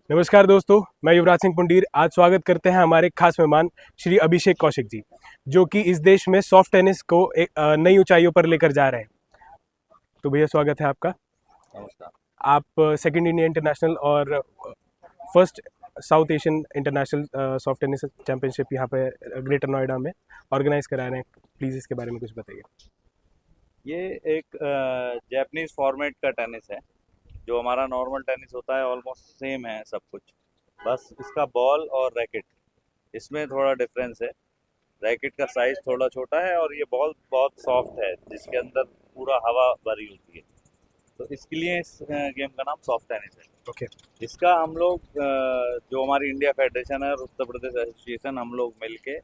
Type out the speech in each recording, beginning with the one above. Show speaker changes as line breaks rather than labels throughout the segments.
नमस्कार दोस्तों, मैं युवराज सिंह पुंडीर। आज स्वागत करते हैं हमारे खास मेहमान श्री अभिषेक कौशिक जी, जो कि इस देश में सॉफ्ट टेनिस को एक नई ऊंचाइयों पर लेकर जा रहे हैं। तो भैया स्वागत है आपका।
नमस्कार।
आप सेकंड इंडिया इंटरनेशनल और first south Asian international soft tennis championship यहाँ पे ग्रेटर नोएडा में ऑर्गेनाइज करा रहे हैं। प्लीज़ इसके बारे में कुछ बताइए।
ये एक जैपनीज फॉर्मेट का टेनिस है। जो हमारा नॉर्मल टेनिस होता है ऑलमोस्ट सेम है सब कुछ। बस इसका बॉल और रैकेट इसमें थोड़ा डिफरेंस है। रैकेट का साइज थोड़ा छोटा है और ये बॉल बहुत सॉफ्ट है जिसके अंदर पूरा हवा भरी होती है। तो इसके लिए इस गेम का नाम सॉफ्ट टेनिस है।
ओके।
इसका हम लोग जो हमारी इंडिया फेडरेशन है और उत्तर प्रदेश एसोसिएशन, हम लोग मिलके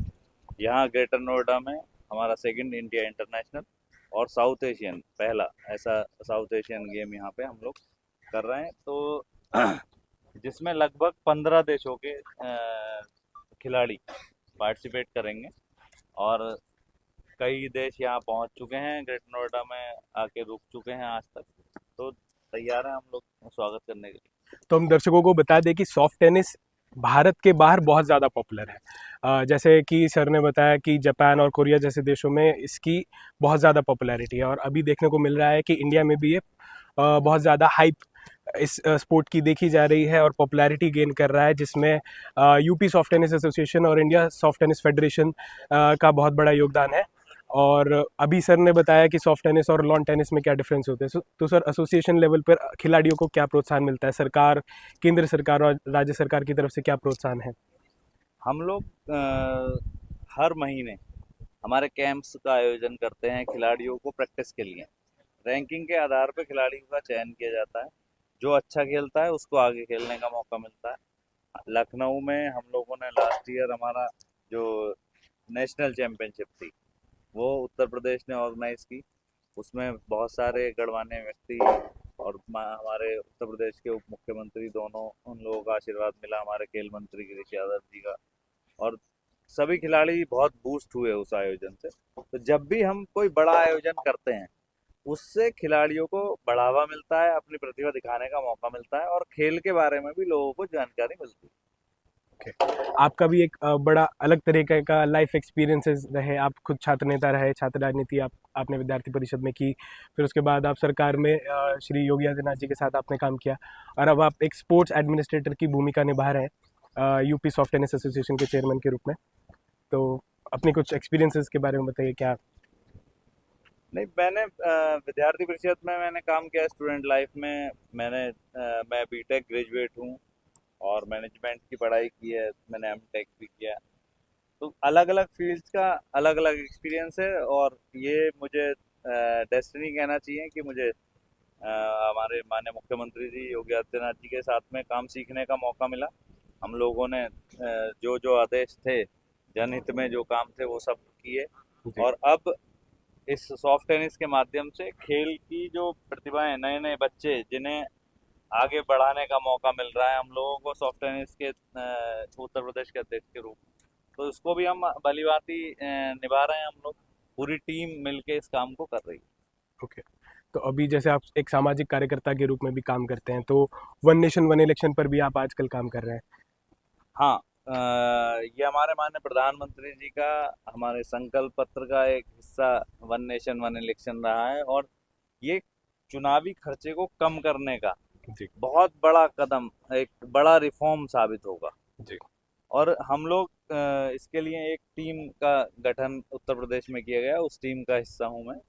यहाँ ग्रेटर नोएडा में हमारा सेकंड इंडिया इंटरनेशनल और साउथ एशियन पहला ऐसा साउथ एशियन गेम यहाँ पे हम लोग कर रहे हैं। तो जिसमें लगभग 15 देशों के खिलाड़ी पार्टिसिपेट करेंगे और कई देश यहाँ पहुँच चुके हैं, ग्रेटर नोएडा में आके रुक चुके हैं आज तक। तो तैयार हैं हम लोग स्वागत करने के लिए।
तो हम दर्शकों को बता दें कि सॉफ्ट टेनिस भारत के बाहर बहुत ज़्यादा पॉपुलर है। जैसे कि सर ने बताया कि जापान और कोरिया जैसे देशों में इसकी बहुत ज़्यादा पॉपुलैरिटी है, और अभी देखने को मिल रहा है कि इंडिया में भी ये बहुत ज़्यादा हाइप इस स्पोर्ट की देखी जा रही है और पॉपुलैरिटी गेन कर रहा है, जिसमें यूपी सॉफ्ट टेनिस एसोसिएशन और इंडिया सॉफ्ट टेनिस फेडरेशन का बहुत बड़ा योगदान है। और अभी सर ने बताया कि सॉफ्ट टेनिस और लॉन टेनिस में क्या डिफरेंस होते हैं। तो सर, एसोसिएशन लेवल पर खिलाड़ियों को क्या प्रोत्साहन मिलता है? सरकार, केंद्र सरकार और राज्य सरकार की तरफ से क्या प्रोत्साहन है?
हम लोग हर महीने हमारे कैंप्स का आयोजन करते हैं खिलाड़ियों को प्रैक्टिस के लिए। रैंकिंग के आधार पर खिलाड़ियों का चयन किया जाता है। जो अच्छा खेलता है उसको आगे खेलने का मौका मिलता है। लखनऊ में हम लोगों ने लास्ट ईयर हमारा जो नेशनल चैंपियनशिप थी वो उत्तर प्रदेश ने ऑर्गेनाइज की। उसमें बहुत सारे गणमान्य व्यक्ति और हमारे उत्तर प्रदेश के उप मुख्यमंत्री दोनों, उन लोगों का आशीर्वाद मिला, हमारे खेल मंत्री गिरीश यादव जी का। और सभी खिलाड़ी बहुत बूस्ट हुए उस आयोजन से। तो जब भी हम कोई बड़ा आयोजन करते हैं उससे खिलाड़ियों को बढ़ावा मिलता है, अपनी प्रतिभा दिखाने का मौका मिलता है और खेल के बारे में भी लोगों को जानकारी मिलती है।
आपका भी एक बड़ा अलग तरीके का लाइफ एक्सपीरियंसेस रहे। आप खुद छात्र नेता रहे, छात्र राजनीति आपने विद्यार्थी परिषद में की, फिर उसके बाद आप सरकार में श्री योगी आदित्यनाथ जी के साथ आपने काम किया, और अब आप एक स्पोर्ट्स एडमिनिस्ट्रेटर की भूमिका निभा रहे हैं यूपी सॉफ्ट टेनिस एसोसिएशन के चेयरमैन के रूप में। तो अपनी कुछ एक्सपीरियंसेस के बारे में बताइए। क्या?
नहीं, मैंने विद्यार्थी परिषद में मैंने काम किया स्टूडेंट लाइफ में। मैं बीटेक ग्रेजुएट हूँ और मैनेजमेंट की पढ़ाई की है। मैंने एमटेक भी किया। तो अलग अलग फील्ड्स का अलग अलग एक्सपीरियंस है और ये मुझे डेस्टिनी कहना चाहिए कि मुझे हमारे माननीय मुख्यमंत्री जी योगी आदित्यनाथ जी के साथ में काम सीखने का मौका मिला। हम लोगों ने जो जो आदेश थे, जनहित में जो काम थे वो सब किए।
जी।
और अब इस सॉफ्ट टेनिस के माध्यम से खेल की जो प्रतिभाएं, नए नए बच्चे जिन्हें आगे बढ़ाने का मौका मिल रहा है हम लोगों को सॉफ्ट टेनिस के उत्तर प्रदेश के अध्यक्ष के रूप में। तो इसको भी हम भलीभांति निभा रहे हैं। हम लोग पूरी टीम मिलके इस काम को कर रही है।
ओके। तो अभी जैसे आप एक सामाजिक कार्यकर्ता के रूप में भी काम करते हैं, तो वन नेशन वन इलेक्शन पर भी आप आजकल काम कर रहे हैं।
हाँ, ये हमारे माननीय प्रधानमंत्री जी का, हमारे संकल्प पत्र का एक हिस्सा वन नेशन वन इलेक्शन रहा है। और ये चुनावी खर्चे को कम करने का
जी।
बहुत बड़ा कदम, एक बड़ा रिफॉर्म साबित होगा।
जी।
और हम लोग इसके लिए एक टीम का गठन उत्तर प्रदेश में किया गया, उस टीम का हिस्सा हूँ मैं।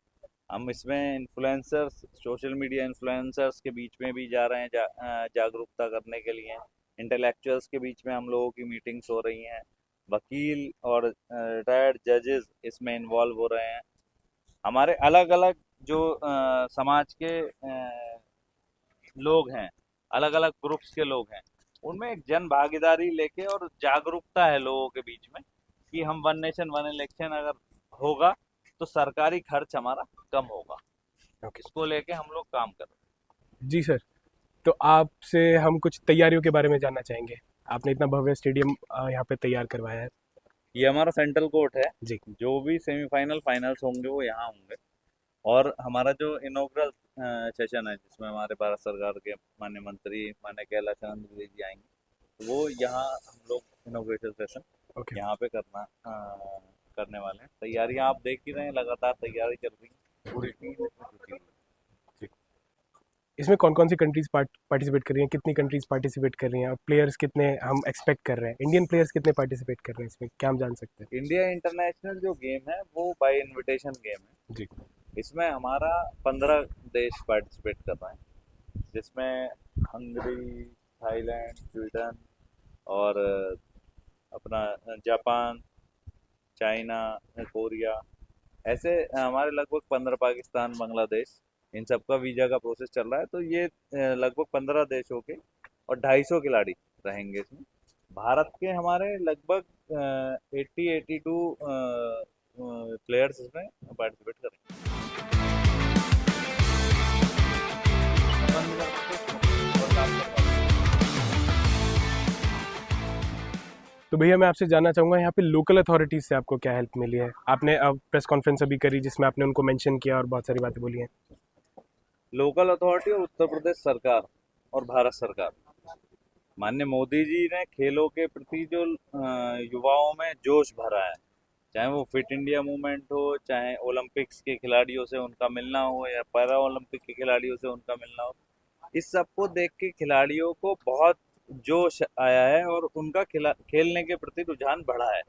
हम इसमें इन्फ्लुएंसर्स, सोशल मीडिया इन्फ्लुएंसर्स के बीच में भी जा रहे हैं, जागरूकता करने के लिए। इंटेलेक्चुअल्स के बीच में हम लोगों की मीटिंग्स हो रही हैं। वकील और रिटायर्ड जजेस इसमें इन्वॉल्व हो रहे हैं। हमारे अलग अलग जो समाज के लोग हैं, अलग अलग ग्रुप्स के लोग हैं, उनमें एक जन भागीदारी लेके और जागरूकता है लोगों के बीच में कि हम वन नेशन वन इलेक्शन अगर होगा तो सरकारी खर्च हमारा कम होगा।
ओके।
इसको लेके हम लोग काम कर रहे
जी सर। तो आपसे हम कुछ तैयारियों के बारे में जानना चाहेंगे। आपने इतना भव्य स्टेडियम यहाँ पे तैयार करवाया है।
हैं। ये हमारा सेंट्रल कोर्ट है।
जी।
जो भी सेमीफाइनल फाइनल्स होंगे वो यहाँ होंगे। और हमारा जो इनॉग्रल सेशन है जिसमें हमारे भारत सरकार के माननीय मंत्री माननीय कैलाश चंद्र जी आएंगे, वो यहाँ हम लोग इनोग्रेशन सेशन
ओके।
यहाँ पे करने वाले हैं। तैयारियां आप देख ही रहे हैं, लगातार तैयारी चल रही है, पूरी टीम इसमें जुटी हुई
जी। इसमें कौन कौन सी कंट्रीज पार्टिसिपेट कर रही हैं, कितनी कंट्रीज पार्टिसिपेट कर रही हैं, और प्लेयर्स कितने हम एक्सपेक्ट कर रहे हैं, इंडियन प्लेयर्स कितने पार्टिसिपेट कर रहे हैं इसमें, क्या हम जान सकते
है। इंडिया इंटरनेशनल जो गेम है वो बाय इनविटेशन गेम है।
हैं? जी।
इसमें हमारा 15 देश पार्टिसिपेट कर रहे हैं, जिसमें हंगरी, थाईलैंड, स्वीडन और अपना जापान, चाइना, कोरिया, ऐसे हमारे लगभग 15, पाकिस्तान, बांग्लादेश, इन सब का वीजा का प्रोसेस चल रहा है। तो ये लगभग 15 देशों के और 250 खिलाड़ी रहेंगे इसमें। भारत के हमारे लगभग 80-82 प्लेयर्स इसमें पार्टिसिपेट करेंगे।
तो भैया मैं आपसे जानना चाहूँगा यहाँ पे लोकल अथॉरिटीज़ से आपको क्या हेल्प मिली है? आपने अब प्रेस कॉन्फ्रेंस अभी करी जिसमें आपने उनको मेंशन किया और बहुत सारी बातें बोली हैं।
लोकल अथॉरिटी और उत्तर प्रदेश सरकार और भारत सरकार, माननीय मोदी जी ने खेलों के प्रति जो युवाओं में जोश भरा है, चाहे वो फिट इंडिया मूवमेंट हो, चाहे ओलंपिक्स के खिलाड़ियों से उनका मिलना हो या पैरा ओलंपिक के खिलाड़ियों से उनका मिलना हो, इस सब को देख के खिलाड़ियों को बहुत जोश आया है और उनका खेलने के प्रति रुझान बढ़ा है।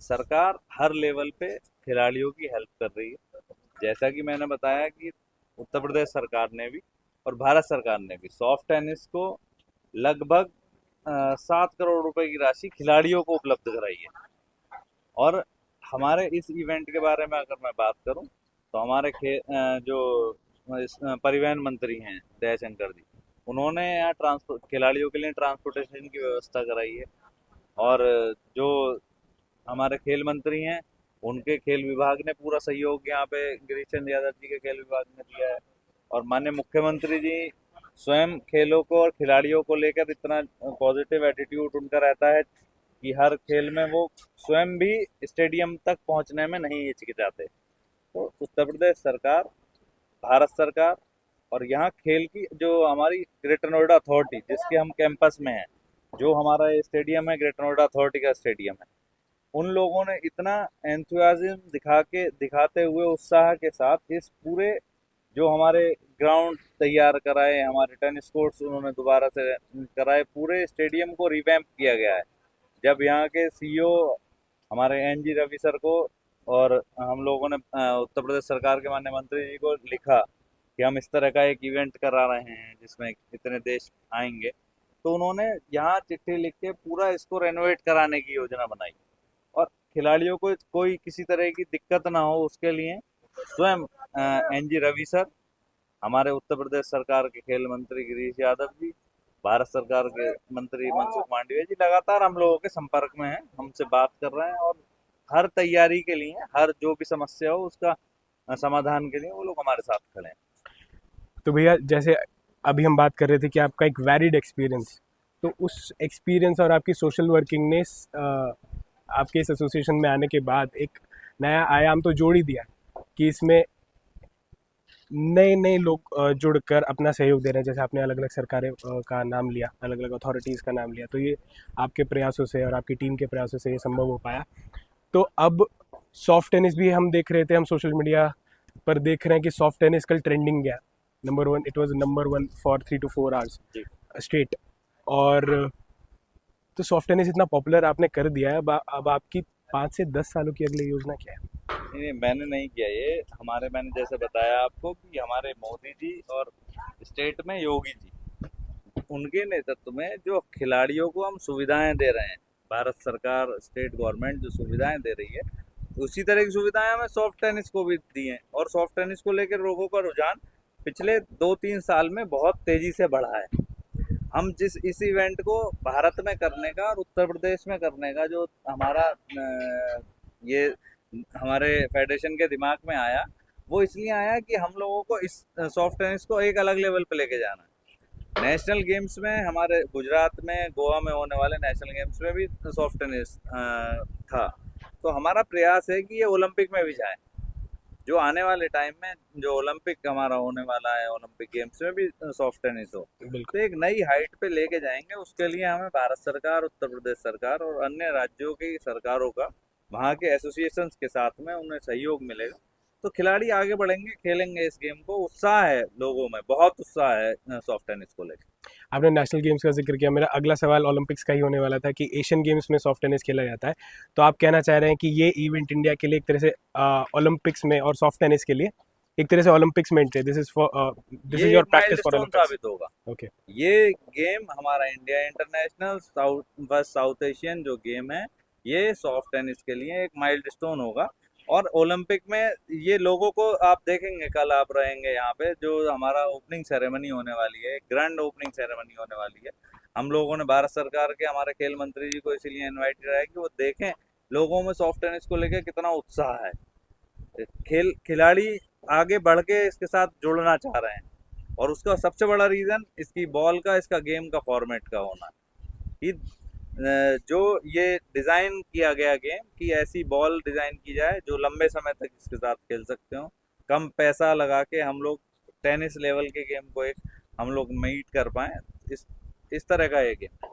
सरकार हर लेवल पे खिलाड़ियों की हेल्प कर रही है। जैसा कि मैंने बताया कि उत्तर प्रदेश सरकार ने भी और भारत सरकार ने भी सॉफ्ट टेनिस को लगभग 7 करोड़ रुपए की राशि खिलाड़ियों को उपलब्ध कराई है। और हमारे इस इवेंट के बारे में अगर मैं बात करूं तो हमारे जो परिवहन मंत्री हैं दयाशंकर जी, उन्होंने यहाँ ट्रांसपोर्ट खिलाड़ियों के लिए ट्रांसपोर्टेशन की व्यवस्था कराई है। और जो हमारे खेल मंत्री हैं, उनके खेल विभाग ने पूरा सहयोग यहाँ पे गिरीश चंद्र यादव जी के खेल विभाग ने दिया है। और माननीय मुख्यमंत्री जी स्वयं खेलों को और खिलाड़ियों को लेकर इतना पॉजिटिव एटीट्यूड उनका रहता है कि हर खेल में वो स्वयं भी स्टेडियम तक पहुंचने में नहीं हिचकिचाते। तो उत्तर प्रदेश सरकार, भारत सरकार और यहाँ खेल की जो हमारी ग्रेटर नोएडा अथॉरिटी, जिसके हम कैंपस में हैं, जो हमारा ये स्टेडियम है ग्रेटर नोएडा अथॉरिटी का स्टेडियम है, उन लोगों ने इतना एंथुसियाज्म दिखाते हुए उत्साह के साथ इस पूरे जो हमारे ग्राउंड तैयार कराए, हमारे टेनिस कोर्ट्स उन्होंने दोबारा से कराए, पूरे स्टेडियम को रिवैम्प किया गया है। जब यहाँ के सीईओ हमारे एनजी रवि सर को और हम लोगों ने उत्तर प्रदेश सरकार के माननीय मंत्री जी को लिखा कि हम इस तरह का एक इवेंट करा रहे हैं जिसमें इतने देश आएंगे, तो उन्होंने यहाँ चिट्ठी लिख के पूरा इसको रेनोवेट कराने की योजना बनाई। और खिलाड़ियों को कोई किसी तरह की दिक्कत ना हो उसके लिए स्वयं एनजी रवि सर, हमारे उत्तर प्रदेश सरकार के खेल मंत्री गिरीश यादव जी, भारत सरकार के मंत्री मनसुख मांडविया जी लगातार हम लोगों के संपर्क में हैं, हमसे बात कर रहे हैं और हर तैयारी के लिए, हर जो भी समस्या हो उसका समाधान के लिए वो लोग हमारे साथ खड़े हैं।
तो भैया जैसे अभी हम बात कर रहे थे कि आपका एक वैलिड एक्सपीरियंस, तो उस एक्सपीरियंस और आपकी सोशल वर्किंग ने आपके इस एसोसिएशन में आने के बाद एक नया आयाम तो जोड़ ही दिया कि इसमें नए नए लोग जुड़कर अपना सहयोग दे रहे हैं। जैसे आपने अलग अलग सरकारें का नाम लिया, अलग अलग अथॉरिटीज़ का नाम लिया, तो ये आपके प्रयासों से और आपकी टीम के प्रयासों से ये संभव हो पाया। तो अब सॉफ्ट टेनिस भी हम देख रहे थे, हम सोशल मीडिया पर देख रहे हैं कि सॉफ्ट टेनिस कल ट्रेंडिंग गया, number 1, it was number 1 for 3 to 4 hours straight. और तो सॉफ्ट टेनिस इतना पॉपुलर आपने कर दिया है, अब आपकी 5 से 10 सालों की अगली योजना क्या है?
नहीं, मैंने नहीं किया ये। हमारे, मैंने जैसे बताया आपको कि हमारे मोदी जी और स्टेट में योगी जी, उनके नेतृत्व में जो खिलाड़ियों को हम सुविधाएं दे रहे हैं, भारत सरकार, स्टेट गवर्नमेंट जो सुविधाएं दे रही है, उसी तरह की सुविधाएं हमें सॉफ्ट टेनिस को भी दी हैं। और सॉफ्ट टेनिस को लेकर लोगों का रुझान पिछले 2-3 साल में बहुत तेजी से बढ़ा है। हम जिस इस इवेंट को भारत में करने का और उत्तर प्रदेश में करने का जो हमारा ये हमारे फेडरेशन के दिमाग में आया, वो इसलिए आया कि हम लोगों को इस सॉफ्ट टेनिस को एक अलग लेवल पे लेके जाना है। नेशनल गेम्स में हमारे गुजरात में, गोवा में होने वाले नेशनल गेम्स में भी सॉफ्ट टेनिस था, तो हमारा प्रयास है कि ये ओलंपिक में भी जाए। जो आने वाले टाइम में जो ओलंपिक हमारा होने वाला है, ओलंपिक गेम्स में भी सॉफ्ट टेनिस हो,
बिल्कुल।
तो एक नई हाइट पे लेके जाएंगे। उसके लिए हमें भारत सरकार, उत्तर प्रदेश सरकार और अन्य राज्यों की सरकारों का, वहाँ के एसोसिएशंस के साथ में उन्हें सहयोग मिलेगा, तो खिलाड़ी आगे बढ़ेंगे, खेलेंगे इस गेम को। उत्साह है लोगों में, बहुत उत्साह है सॉफ्ट टेनिस को लेकर।
आपने नेशनल गेम्स का जिक्र किया, मेरा अगला सवाल ओलंपिक्स का ही होने वाला था कि एशियन गेम्स में सॉफ्ट टेनिस खेला जाता है, तो आप कहना चाह रहे हैं कि ये इवेंट इंडिया के लिए एक तरह से ओलंपिक्स में और सॉफ्ट टेनिस के लिए एक तरह से ओलंपिक्स में एंट्री, दिस
ये
इज
एक
your practice for
milestone
Olympics.
साबित होगा।
ओके।
ये गेम हमारा इंडिया इंटरनेशनल साउथ एशियन जो गेम है, ये सॉफ्ट टेनिस के लिए एक माइलस्टोन होगा। और ओलंपिक में ये लोगों को आप देखेंगे, कल आप रहेंगे यहाँ पे, जो हमारा ओपनिंग सेरेमनी होने वाली है, ग्रैंड ओपनिंग सेरेमनी होने वाली है। हम लोगों ने भारत सरकार के, हमारे खेल मंत्री जी को इसीलिए इनवाइट किया है कि वो देखें लोगों में सॉफ्ट टेनिस को लेकर कितना उत्साह है। खिलाड़ी आगे बढ़ के इसके साथ जुड़ना चाह रहे हैं, और उसका सबसे बड़ा रीजन इसकी बॉल का, इसका गेम का फॉर्मेट का होना कि जो ये डिजाइन किया गया गेम कि ऐसी बॉल डिजाइन की जाए जो लंबे समय तक इसके साथ खेल सकते हो, कम पैसा लगा के हम लोग टेनिस लेवल के गेम को एक हम लोग मीट कर पाए, इस तरह का ये गेम।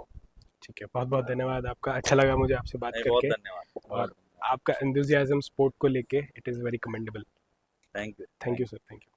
ठीक है, बहुत बहुत धन्यवाद आपका, अच्छा लगा मुझे आपसे बात
बहुत
करके,
धन्यवाद,
और
बहुत
आपका एंथुसियाज्म स्पोर्ट को लेके it is very commendable.
Thank you.
Thank you sir, thank you.